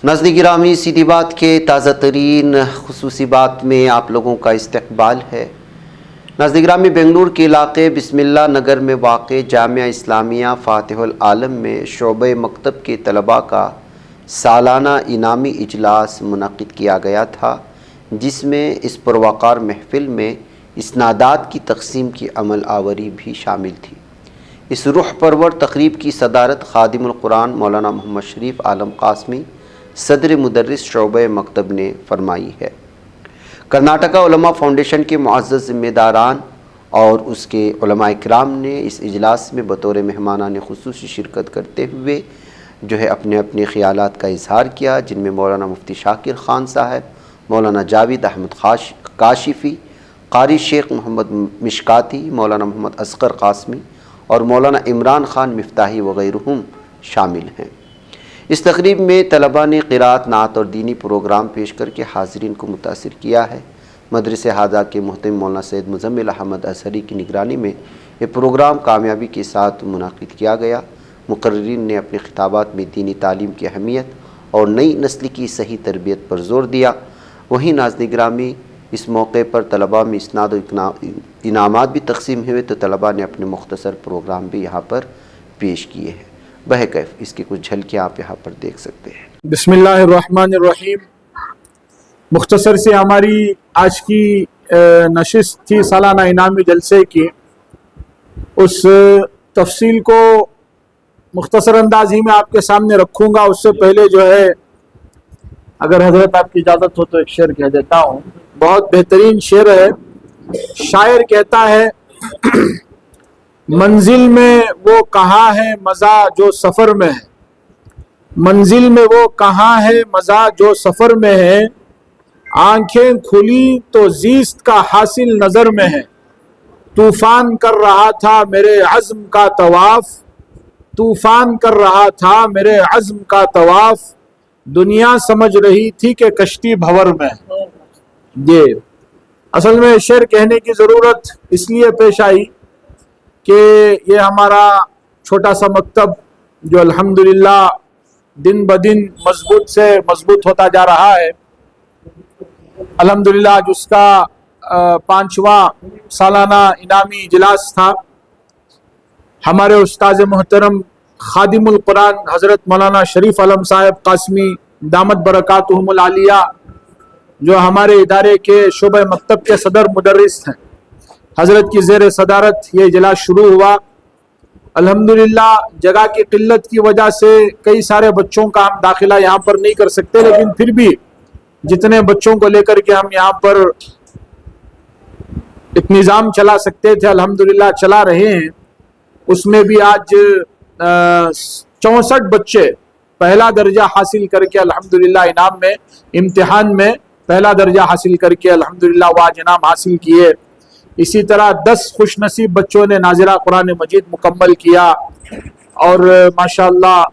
ناظرین گرامی، سیدھی بات کے تازہ ترین خصوصی بات میں آپ لوگوں کا استقبال ہے۔ ناظرین گرامی، بنگلور کے علاقے بسم اللہ نگر میں واقع جامعہ اسلامیہ فاتح العالم میں شعبہ مکتب کے طلباء کا سالانہ انعامی اجلاس منعقد کیا گیا تھا، جس میں اس پروقار محفل میں اسنادات کی تقسیم کی عمل آوری بھی شامل تھی۔ اس روح پرور تقریب کی صدارت خادم القرآن مولانا محمد شریف عالم قاسمی صدر مدرس شعبہ مکتب نے فرمائی ہے۔ کرناٹکا علماء فاؤنڈیشن کے معزز ذمہ داران اور اس کے علماء کرام نے اس اجلاس میں بطور مہمانان خصوصی شرکت کرتے ہوئے اپنے خیالات کا اظہار کیا، جن میں مولانا مفتی شاکر خان صاحب، مولانا جاوید احمد کاشفی، قاری شیخ محمد مشکاتی، مولانا محمد اصغر قاسمی اور مولانا عمران خان مفتاحی وغیرہ شامل ہیں۔ اس تقریب میں طلباء نے قرات، نعت اور دینی پروگرام پیش کر کے حاضرین کو متاثر کیا ہے۔ مدرسہ ہذا کے محترم مولانا سید مزمل احمد اظہری کی نگرانی میں یہ پروگرام کامیابی کے ساتھ منعقد کیا گیا۔ مقررین نے اپنے خطابات میں دینی تعلیم کی اہمیت اور نئی نسل کی صحیح تربیت پر زور دیا۔ وہیں ناظرین گرامی، اس موقع پر طلباء میں اسناد و انعامات بھی تقسیم ہوئے، تو طلباء نے اپنے مختصر پروگرام بھی یہاں پر پیش کیے ہیں۔ بہرکیف اس کی کچھ جھلکیاں آپ یہاں پر دیکھ سکتے ہیں۔ بسم اللہ الرحمن الرحیم۔ مختصر سے ہماری آج کی نشست تھی سالانہ انعامی جلسے کی، اس تفصیل کو مختصر انداز ہی میں آپ کے سامنے رکھوں گا۔ اس سے پہلے اگر حضرت آپ کی اجازت ہو تو ایک شعر کہہ دیتا ہوں۔ بہت بہترین شعر ہے۔ شاعر کہتا ہے، منزل میں وہ کہاں ہے مزہ جو سفر میں ہے، منزل میں وہ کہاں ہے مزہ جو سفر میں ہے، آنکھیں کھلی تو زیست کا حاصل نظر میں ہے، طوفان کر رہا تھا میرے عزم کا طواف، طوفان کر رہا تھا میرے عزم کا طواف، دنیا سمجھ رہی تھی کہ کشتی بھور میں ہے۔ یہ اصل میں شعر کہنے کی ضرورت اس لیے پیش آئی کہ یہ ہمارا چھوٹا سا مکتب جو الحمدللہ دن بدن مضبوط سے مضبوط ہوتا جا رہا ہے، الحمدللہ آج اس کا 5واں سالانہ انعامی اجلاس تھا۔ ہمارے استاذ محترم خادم القرآن حضرت مولانا شریف علم صاحب قاسمی دامت برکاتہم العالیہ، جو ہمارے ادارے کے شعبہ مکتب کے صدر مدرس ہیں، حضرت کی زیر صدارت یہ اجلاس شروع ہوا۔ الحمدللہ جگہ کی قلت کی وجہ سے کئی سارے بچوں کا ہم داخلہ یہاں پر نہیں کر سکتے، لیکن پھر بھی جتنے بچوں کو لے کر کے ہم یہاں پر ایک نظام چلا سکتے تھے الحمدللہ چلا رہے ہیں۔ اس میں بھی آج 64 بچے پہلا درجہ حاصل کر کے الحمدللہ انعام میں امتحان میں پہلا درجہ حاصل کر کے الحمدللہ وہ آج انعام حاصل کیے۔ اسی طرح 10 خوش نصیب بچوں نے ناظرہ قرآن مجید مکمل کیا، اور ماشاءاللہ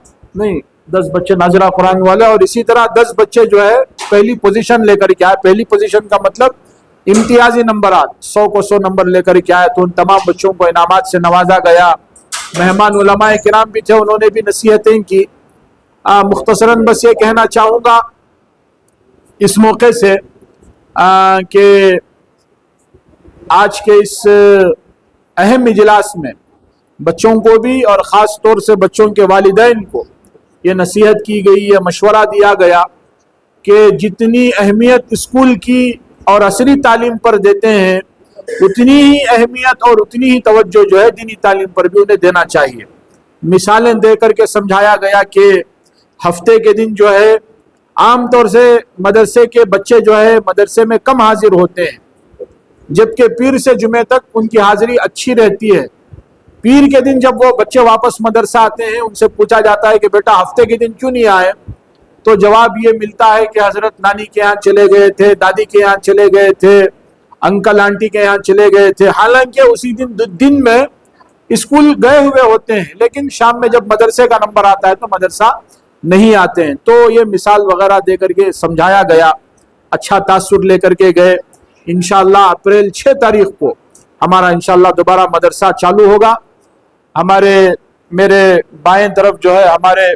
10 بچے ناظرہ قرآن والے، اور اسی طرح 10 بچے پہلی پوزیشن لے کر کے آئے۔ پہلی پوزیشن کا مطلب امتیازی نمبرات، 100 کو 100 نمبر لے کر کے آئے، تو ان تمام بچوں کو انعامات سے نوازا گیا۔ مہمان علماء کرام بھی تھے، انہوں نے بھی نصیحتیں کی۔ مختصراً بس یہ کہنا چاہوں گا اس موقع سے کہ آج کے اس اہم اجلاس میں بچوں کو بھی اور خاص طور سے بچوں کے والدین کو یہ نصیحت کی گئی، یہ مشورہ دیا گیا کہ جتنی اہمیت اسکول کی اور عصری تعلیم پر دیتے ہیں، اتنی ہی اہمیت اور اتنی ہی توجہ دینی تعلیم پر بھی انہیں دینا چاہیے۔ مثالیں دے کر کے سمجھایا گیا کہ ہفتے کے دن عام طور سے مدرسے کے بچے مدرسے میں کم حاضر ہوتے ہیں، جبکہ پیر سے جمعے تک ان کی حاضری اچھی رہتی ہے۔ پیر کے دن جب وہ بچے واپس مدرسہ آتے ہیں، ان سے پوچھا جاتا ہے کہ بیٹا ہفتے کے دن کیوں نہیں آئے، تو جواب یہ ملتا ہے کہ حضرت نانی کے یہاں چلے گئے تھے، دادی کے یہاں چلے گئے تھے، انکل آنٹی کے یہاں چلے گئے تھے۔ حالانکہ اسی دن میں اسکول گئے ہوئے ہوتے ہیں، لیکن شام میں جب مدرسے کا نمبر آتا ہے تو مدرسہ نہیں آتے ہیں۔ تو یہ مثال وغیرہ دے کر کے سمجھایا گیا، اچھا تاثر لے کر کے گئے۔ انشاءاللہ اپریل 6 تاریخ کو ہمارا انشاءاللہ دوبارہ مدرسہ چالو ہوگا۔ میرے بائیں طرف ہمارے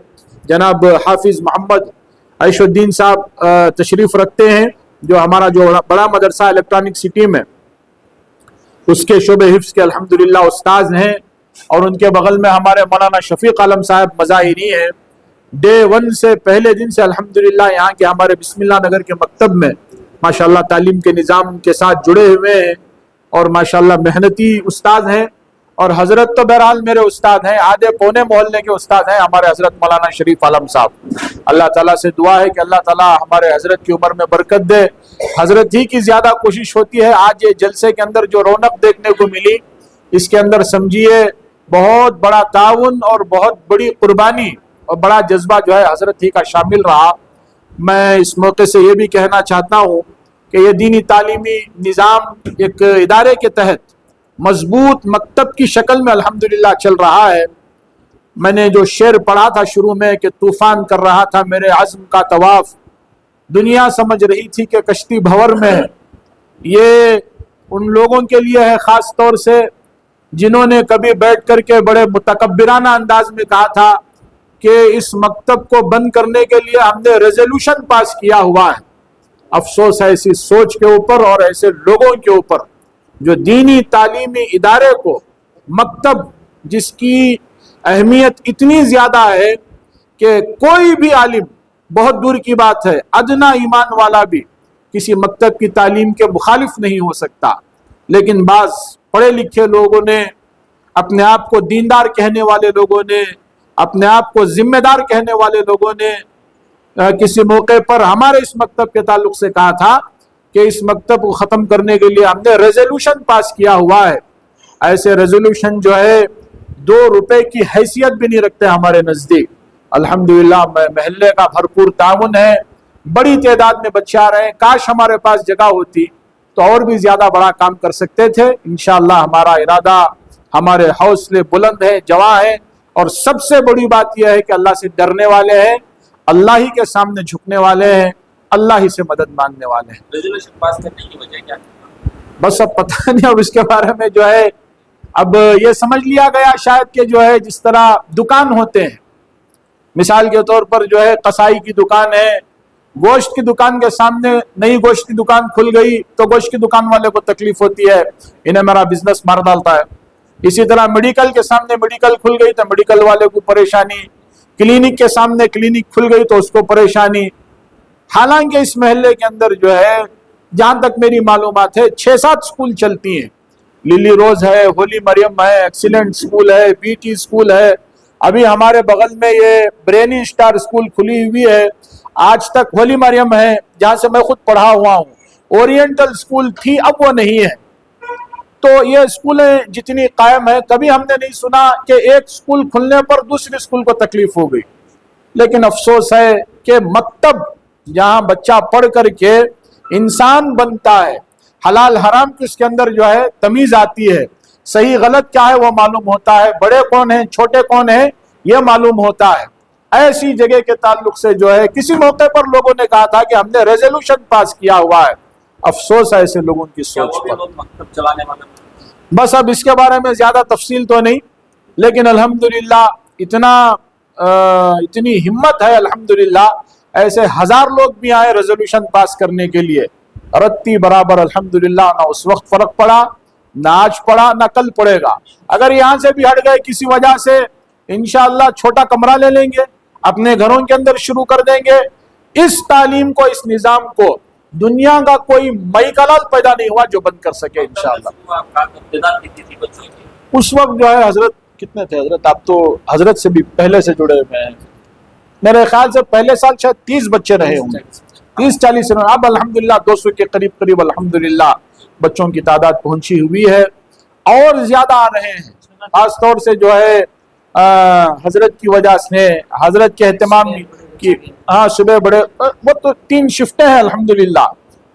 جناب حافظ محمد عیش الدین صاحب تشریف رکھتے ہیں، جو ہمارا جو بڑا مدرسہ الیکٹرانک سٹی میں اس کے شعبہ حفظ کے الحمدللہ استاذ ہیں، اور ان کے بغل میں ہمارے مولانا شفیق عالم صاحب مظاہری ہیں۔ ڈے 1 سے پہلے دن سے الحمدللہ یہاں کے ہمارے بسم اللہ نگر کے مکتب میں ماشاءاللہ تعلیم کے نظام کے ساتھ جڑے ہوئے ہیں، اور ماشاءاللہ محنتی استاد ہیں۔ اور حضرت تو بہرحال میرے استاد ہیں، آدھے پونے محلے کے استاد ہیں ہمارے حضرت مولانا شریف عالم صاحب۔ اللہ تعالیٰ سے دعا ہے کہ اللہ تعالیٰ ہمارے حضرت کی عمر میں برکت دے۔ حضرت ہی کی زیادہ کوشش ہوتی ہے۔ آج یہ جلسے کے اندر جو رونق دیکھنے کو ملی، اس کے اندر سمجھیے بہت بڑا تعاون اور بہت بڑی قربانی اور بڑا جذبہ جو ہے حضرت ہی کا شامل رہا۔ میں اس موقع سے یہ بھی کہنا چاہتا ہوں کہ یہ دینی تعلیمی نظام ایک ادارے کے تحت مضبوط مکتب کی شکل میں الحمدللہ چل رہا ہے۔ میں نے جو شعر پڑھا تھا شروع میں کہ طوفان کر رہا تھا میرے عزم کا طواف، دنیا سمجھ رہی تھی کہ کشتی بھور میں ہے، یہ ان لوگوں کے لیے ہے خاص طور سے جنہوں نے کبھی بیٹھ کر کے بڑے متکبرانہ انداز میں کہا تھا کہ اس مکتب کو بند کرنے کے لیے ہم نے ریزولوشن پاس کیا ہوا ہے۔ افسوس ہے ایسی سوچ کے اوپر اور ایسے لوگوں کے اوپر جو دینی تعلیمی ادارے کو، مکتب جس کی اہمیت اتنی زیادہ ہے کہ کوئی بھی عالم، بہت دور کی بات ہے ادنا ایمان والا بھی کسی مکتب کی تعلیم کے مخالف نہیں ہو سکتا، لیکن بعض پڑھے لکھے لوگوں نے، اپنے آپ کو دیندار کہنے والے لوگوں نے، اپنے آپ کو ذمہ دار کہنے والے لوگوں نے کسی موقع پر ہمارے اس مکتب کے تعلق سے کہا تھا کہ اس مکتب کو ختم کرنے کے لیے ہم نے ریزولوشن پاس کیا ہوا ہے۔ ایسے ریزولوشن جو ہے 2 روپے کی حیثیت بھی نہیں رکھتے ہمارے نزدیک۔ الحمدللہ محلے کا بھرپور تعاون ہے، بڑی تعداد میں بچے آ رہے ہیں، کاش ہمارے پاس جگہ ہوتی تو اور بھی زیادہ بڑا کام کر سکتے تھے۔ انشاءاللہ ہمارا ارادہ، ہمارے حوصلے بلند ہیں، جواں ہیں، اور سب سے بڑی بات یہ ہے کہ اللہ سے ڈرنے والے ہیں، اللہ ہی کے سامنے جھکنے والے ہیں، اللہ ہی سے مدد مانگنے والے ہیں۔ ریزولوشن پاس کرنے کی وجہ کیا؟ بس اب پتہ نہیں، اب اس کے بارے میں جو ہے اب یہ سمجھ لیا گیا شاید کہ جو ہے جس طرح دکان ہوتے ہیں، مثال کے طور پر جو ہے قصائی کی دکان ہے، گوشت کی دکان کے سامنے نئی گوشت کی دکان کھل گئی تو گوشت کی دکان والے کو تکلیف ہوتی ہے، انہیں میرا بزنس مار ڈالتا ہے۔ اسی طرح میڈیکل کے سامنے میڈیکل کھل گئی تو میڈیکل والے کو پریشانی، کلینک کے سامنے کلینک کھل گئی تو اس کو پریشانی۔ حالانکہ اس محلے کے اندر جو ہے جہاں تک میری معلومات ہے 6-7 سکول چلتی ہیں، للی روز ہے، ہولی مریم ہے، ایکسیلنٹ سکول ہے، بی ٹی سکول ہے، ابھی ہمارے بغل میں یہ برینی اسٹار سکول کھلی ہوئی ہے، آج تک ہولی مریم ہے جہاں سے میں خود پڑھا ہوا ہوں، اورینٹل سکول تھی اب وہ نہیں ہے۔ تو یہ سکولیں جتنی قائم ہیں، کبھی ہم نے نہیں سنا کہ ایک سکول کھلنے پر دوسری سکول کو تکلیف ہو گئی۔ لیکن افسوس ہے کہ مکتب جہاں بچہ پڑھ کر کے انسان بنتا ہے، حلال حرام کی اس کے اندر جو ہے تمیز آتی ہے، صحیح غلط کیا ہے وہ معلوم ہوتا ہے، بڑے کون ہیں چھوٹے کون ہیں یہ معلوم ہوتا ہے، ایسی جگہ کے تعلق سے جو ہے کسی موقع پر لوگوں نے کہا تھا کہ ہم نے ریزولوشن پاس کیا ہوا ہے۔ افسوس ہے ایسے لوگوں کی سوچ پر۔ بس اب اس کے بارے میں زیادہ تفصیل تو نہیں، لیکن الحمدللہ اتنی ہمت ہے، الحمدللہ ایسے 1000 لوگ بھی آئے ریزولوشن پاس کرنے کے لیے، رتی برابر الحمدللہ، نہ اس وقت فرق پڑا، نہ آج پڑا، نہ کل پڑے گا۔ اگر یہاں سے بھی ہٹ گئے کسی وجہ سے، انشاءاللہ چھوٹا کمرہ لے لیں گے، اپنے گھروں کے اندر شروع کر دیں گے۔ اس تعلیم کو، اس نظام کو دنیا کا کوئی مئی کلال پیدا نہیں ہوا جو بند کر سکے انشاءاللہ۔ اس وقت جو ہے حضرت کتنے تھے حضرت؟ آپ تو حضرت سے بھی پہلے سے جڑے ہوئے ہیں، میرے خیال سے پہلے سال شاید 30 بچے رہے ہوں گے، 30-40 رہے۔ اب الحمدللہ 200 کے قریب الحمدللہ بچوں کی تعداد پہنچی ہوئی ہے، اور زیادہ آ رہے ہیں، خاص طور سے جو ہے حضرت کی وجہ سے، حضرت کے اہتمام کی، ہاں صبح بڑے وہ تو 3 شفٹیں ہیں الحمدللہ،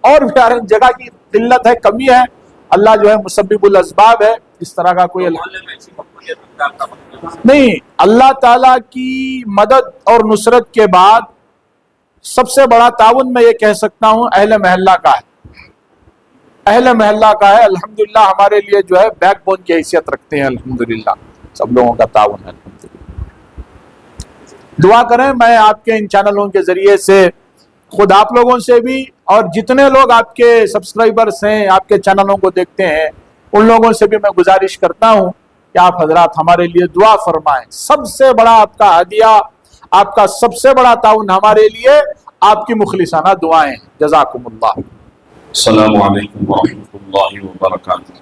اور بھی جگہ کی قلت ہے، کمی ہے، اللہ جو ہے مسبب الاسباب ہے، اس طرح کا کوئی نہیں۔ اللہ تعالیٰ کی مدد اور نصرت کے بعد سب سے بڑا تعاون میں یہ کہہ سکتا ہوں اہل محلہ کا ہے، اہل محلہ کا ہے، الحمدللہ ہمارے لیے جو ہے بیک بون کی حیثیت رکھتے ہیں، الحمدللہ سب لوگوں کا تعاون ہے الحمدللہ۔ دعا کریں. میں آپ کے ان چینلوں کے ذریعے سے خود آپ لوگوں سے بھی اور جتنے لوگ آپ کے سبسکرائبرز ہیں آپ کے چینلوں کو دیکھتے ہیں ان لوگوں سے بھی میں گزارش کرتا ہوں کہ آپ حضرات ہمارے لیے دعا فرمائیں. سب سے بڑا آپ کا ہدیہ، آپ کا سب سے بڑا تعاون ہمارے لیے آپ کی مخلصانہ دعائیں. جزاکم اللہ. السلام علیکم ورحمۃ اللہ وبرکاتہ.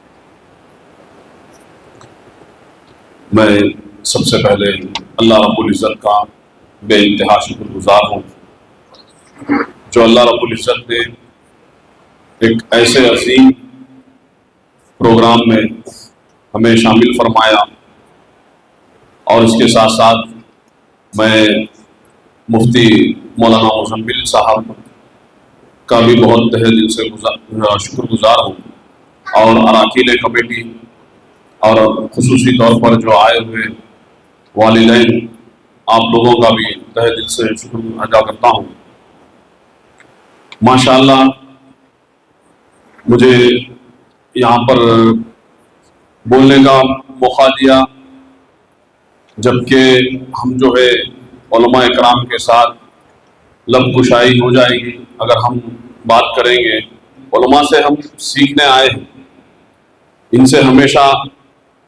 میں سب سے پہلے اللہ رب العزت کا بے انتہا شکر گزار ہوں جو اللہ رب العزت نے ایک ایسے عظیم پروگرام میں ہمیں شامل فرمایا، اور اس کے ساتھ ساتھ میں مفتی مولانا مزمل صاحب کا بھی بہت تہہ دل سے شکر گزار ہوں، اور اراکین کمیٹی اور خصوصی طور پر جو آئے ہوئے والدین آپ لوگوں کا بھی تہہ دل سے شکر ادا کرتا ہوں. ماشاءاللہ مجھے یہاں پر بولنے کا موقع دیا، جبکہ ہم جو ہے علماء اکرام کے ساتھ لب کشائی ہو جائے گی اگر ہم بات کریں گے. علماء سے ہم سیکھنے آئے ہیں، ان سے ہمیشہ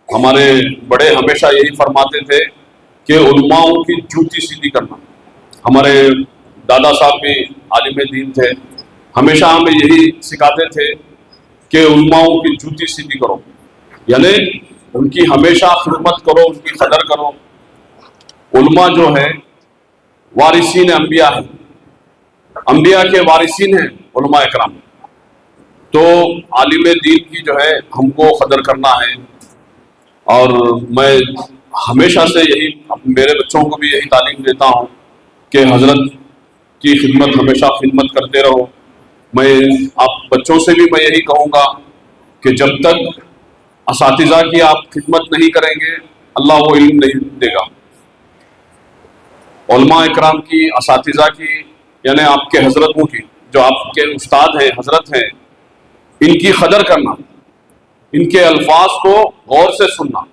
ہمارے بڑے ہمیشہ یہی فرماتے تھے کہ علماؤں کی جوتی سیدھی کرنا. ہمارے دادا صاحب بھی عالم دین تھے، ہمیشہ ہمیں یہی سکھاتے تھے کہ علماؤں کی جوتی سیدھی کرو، یعنی ان کی ہمیشہ خدمت کرو، ان کی قدر کرو. علماء جو ہے وارثین انبیاء ہیں، انبیاء کے وارثین ہیں علماء اکرام. تو عالم دین کی جو ہے ہم کو قدر کرنا ہے، اور میں ہمیشہ سے یہی میرے بچوں کو بھی یہی تعلیم دیتا ہوں کہ حضرت کی خدمت ہمیشہ خدمت کرتے رہو. میں آپ بچوں سے بھی میں یہی کہوں گا کہ جب تک اساتذہ کی آپ خدمت نہیں کریں گے اللہ وہ علم نہیں دے گا. علماء اکرام کی، اساتذہ کی، یعنی آپ کے حضرتوں کی، جو آپ کے استاد ہیں، حضرت ہیں، ان کی قدر کرنا، ان کے الفاظ کو غور سے سننا.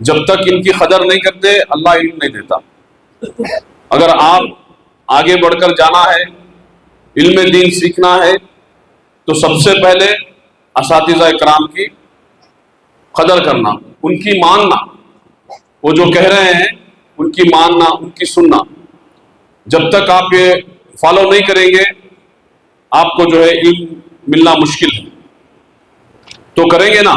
جب تک ان کی قدر نہیں کرتے اللہ علم نہیں دیتا. اگر آپ آگے بڑھ کر جانا ہے، علم دین سیکھنا ہے، تو سب سے پہلے اساتذہ اکرام کی قدر کرنا، ان کی ماننا، وہ جو کہہ رہے ہیں ان کی ماننا، ان کی سننا. جب تک آپ یہ فالو نہیں کریں گے آپ کو جو ہے علم ملنا مشکل ہے. تو کریں گے نا؟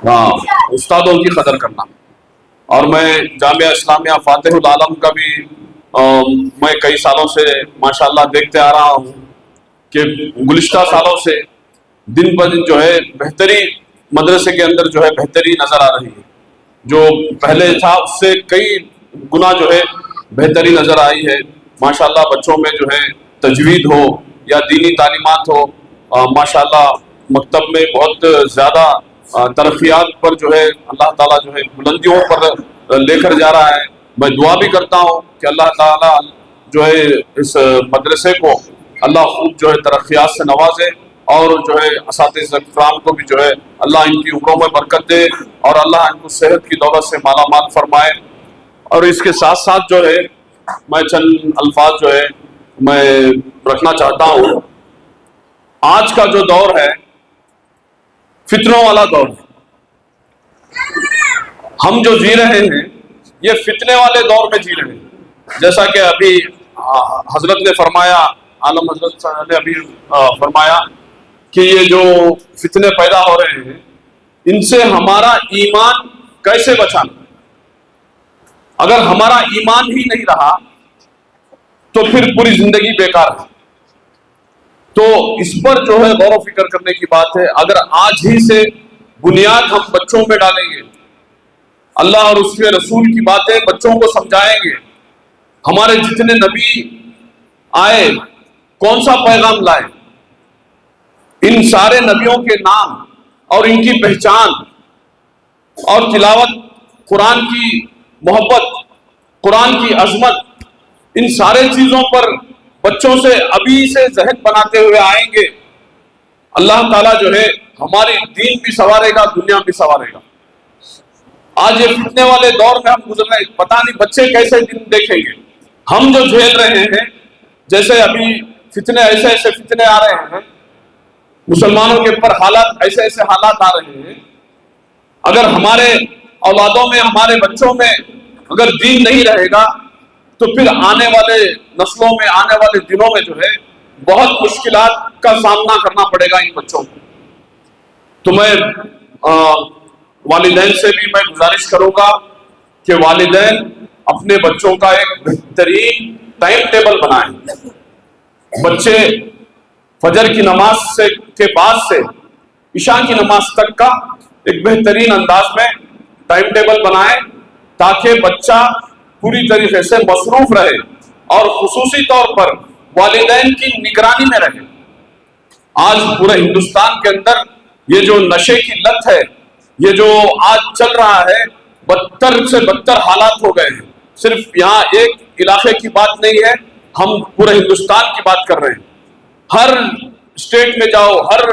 ہاں، استادوں کی قدر کرنا. اور میں جامعہ اسلامیہ فاتح العالم کا بھی میں کئی سالوں سے ماشاءاللہ دیکھتے آ رہا ہوں کہ گزشتہ سالوں سے دن بہ دن جو ہے بہتری مدرسے کے اندر جو ہے بہتری نظر آ رہی ہے. جو پہلے تھا اس سے کئی گنا جو ہے بہتری نظر آئی ہے. ماشاءاللہ بچوں میں جو ہے تجوید ہو یا دینی تعلیمات ہو، ماشاءاللہ مکتب میں بہت زیادہ ترقیات پر جو ہے اللہ تعالیٰ جو ہے بلندیوں پر لے کر جا رہا ہے. میں دعا بھی کرتا ہوں کہ اللہ تعالیٰ جو ہے اس مدرسے کو اللہ خوب جو ہے ترقیات سے نوازے، اور جو ہے اساتذہ اکرام کو بھی جو ہے اللہ ان کی عمروں میں برکت دے، اور اللہ ان کو صحت کی دولت سے مالا مال فرمائے. اور اس کے ساتھ ساتھ جو ہے میں چند الفاظ جو ہے میں رکھنا چاہتا ہوں. آج کا جو دور ہے فتنوں والا دور ہے. ہم جو جی رہے ہیں یہ فتنے والے دور میں جی رہے ہیں. جیسا کہ ابھی حضرت نے فرمایا، عالم حضرت نے ابھی فرمایا کہ یہ جو فتنے پیدا ہو رہے ہیں ان سے ہمارا ایمان کیسے بچانا. اگر ہمارا ایمان ہی نہیں رہا تو پھر پوری زندگی بیکار ہے. تو اس پر جو ہے غور و فکر کرنے کی بات ہے. اگر آج ہی سے بنیاد ہم بچوں میں ڈالیں گے، اللہ اور اس کے رسول کی باتیں بچوں کو سمجھائیں گے. ہمارے جتنے نبی آئے کون سا پیغام لائے، ان سارے نبیوں کے نام اور ان کی پہچان اور تلاوت، قرآن کی محبت، قرآن کی عظمت، ان سارے چیزوں پر بچوں سے ابھی سے ذہن بناتے ہوئے آئیں گے. اللہ تعالیٰ جو ہے ہماری دین بھی سنوارے گا، دنیا بھی سنوارے گا. آج یہ فتنے والے دور میں ہم گزر رہے ہیں، پتہ نہیں بچے کیسے دن دیکھیں گے. ہم جو جھیل رہے ہیں، جیسے ابھی فتنے ایسے ایسے فتنے آ رہے ہیں، مسلمانوں کے اوپر حالات ایسے ایسے حالات آ رہے ہیں. اگر ہمارے اولادوں میں، ہمارے بچوں میں اگر دین نہیں رہے گا تو پھر آنے والے نسلوں میں، آنے والے دنوں میں جو ہے بہت مشکلات کا سامنا کرنا پڑے گا ان بچوں کو. تو میں والدین سے بھی میں گزارش کروں گا کہ والدین اپنے بچوں کا ایک بہترین ٹائم ٹیبل بنائیں. بچے فجر کی نماز کے بعد سے عشاء کی نماز تک کا ایک بہترین انداز میں ٹائم ٹیبل بنائیں تاکہ بچہ پوری طریقے سے مصروف رہے اور خصوصی طور پر والدین کی نگرانی میں رہے. آج پورے ہندوستان کے اندر یہ جو نشے کی لت ہے، یہ جو آج چل رہا ہے، بدتر سے بدتر حالات ہو گئے ہیں. صرف یہاں ایک علاقے کی بات نہیں ہے، ہم پورے ہندوستان کی بات کر رہے ہیں. ہر اسٹیٹ میں جاؤ، ہر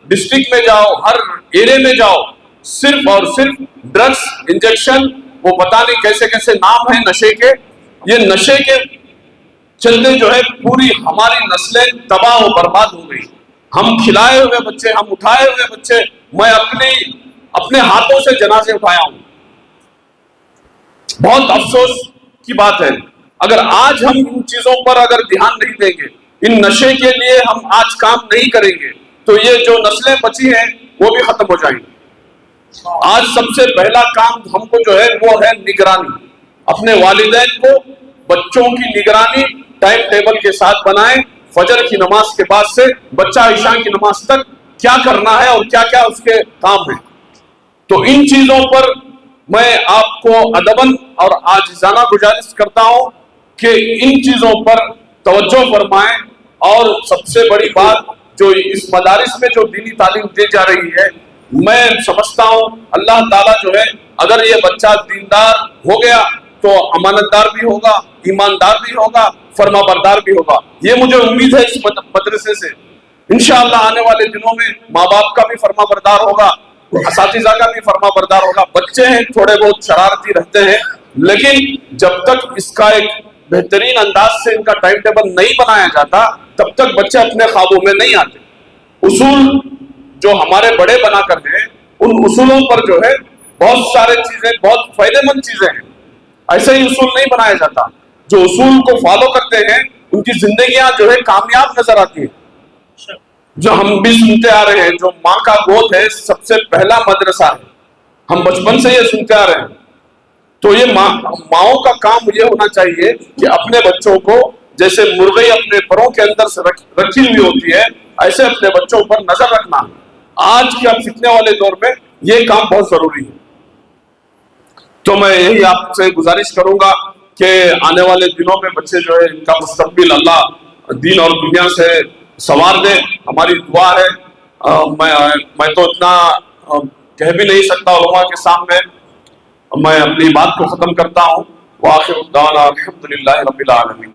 ڈسٹرکٹ میں جاؤ، ہر ایرے میں جاؤ، صرف اور صرف ڈرگس انجیکشن، وہ پتہ نہیں کیسے کیسے نام ہیں نشے کے. یہ نشے کے چلتے جو ہے پوری ہماری نسلیں تباہ و برباد ہو گئی. ہم کھلائے ہوئے بچے، ہم اٹھائے ہوئے بچے، میں اپنے ہاتھوں سے جنازے اٹھایا ہوں. بہت افسوس کی بات ہے. اگر آج ہم ان چیزوں پر اگر دھیان نہیں دیں گے، ان نشے کے لیے ہم آج کام نہیں کریں گے تو یہ جو نسلیں بچی ہیں وہ بھی ختم ہو جائیں گی. آج سب سے پہلا کام ہم کو جو ہے وہ ہے نگرانی. اپنے والدین کو بچوں کی نگرانی ٹائم ٹیبل کے ساتھ بنائیں. فجر کی نماز کے بعد سے بچہ عشاء کی نماز تک کیا کرنا ہے اور کیا کیا اس کے کام ہیں. تو ان چیزوں پر میں آپ کو ادباً اور عاجزانہ گزارش کرتا ہوں کہ ان چیزوں پر توجہ فرمائیں. اور سب سے بڑی بات جو اس مدارس میں جو دینی تعلیم دی جا رہی ہے، میں سمجھتا ہوں اللہ تعالیٰ جو ہے اگر یہ بچہ دیندار ہو گیا تو امانتدار بھی ہوگا، ایماندار بھی ہوگا، فرما بردار بھی ہوگا. یہ مجھے امید ہے اس مدرسے سے. انشاءاللہ آنے والے دنوں میں ماں باپ کا بھی فرما بردار ہوگا، اساتذہ کا بھی فرما بردار ہوگا. بچے ہیں تھوڑے بہت شرارتی رہتے ہیں، لیکن جب تک اس کا ایک بہترین انداز سے ان کا ٹائم ٹیبل نہیں بنایا جاتا تب تک بچے اپنے خوابوں میں نہیں آتے. اصول جو ہمارے بڑے بنا کر ہیں، ان اصولوں پر جو ہے بہت سارے چیزیں، بہت فائدہ مند چیزیں ہیں. ایسے ہی اصول نہیں بنایا جاتا. جو اصول کو فالو کرتے ہیں ان کی زندگیاں جو ہے کامیاب نظر آتی ہیں. جو ہم بھی سنتے آ رہے ہیں، جو ماں کا گود ہے سب سے پہلا مدرسہ ہے، ہم بچپن سے یہ سنتے آ رہے ہیں. تو یہ ماؤں کا کام یہ ہونا چاہیے کہ اپنے بچوں کو جیسے مرغی اپنے پروں کے اندر سے رکھی ہوئی ہوتی ہے، ایسے اپنے بچوں پر نظر رکھنا. آج کے فتنے والے دور میں یہ کام بہت ضروری ہے. تو میں یہی آپ سے گزارش کروں گا کہ آنے والے دنوں میں بچے جو ہے ان کا مستقبل اللہ دین اور دنیا سے سنوار دے. ہماری دعا ہے. میں تو اتنا کہہ بھی نہیں سکتا علماء کے سامنے. میں اپنی بات کو ختم کرتا ہوں. وآخر دعوانا الحمدللہ رب العالمین.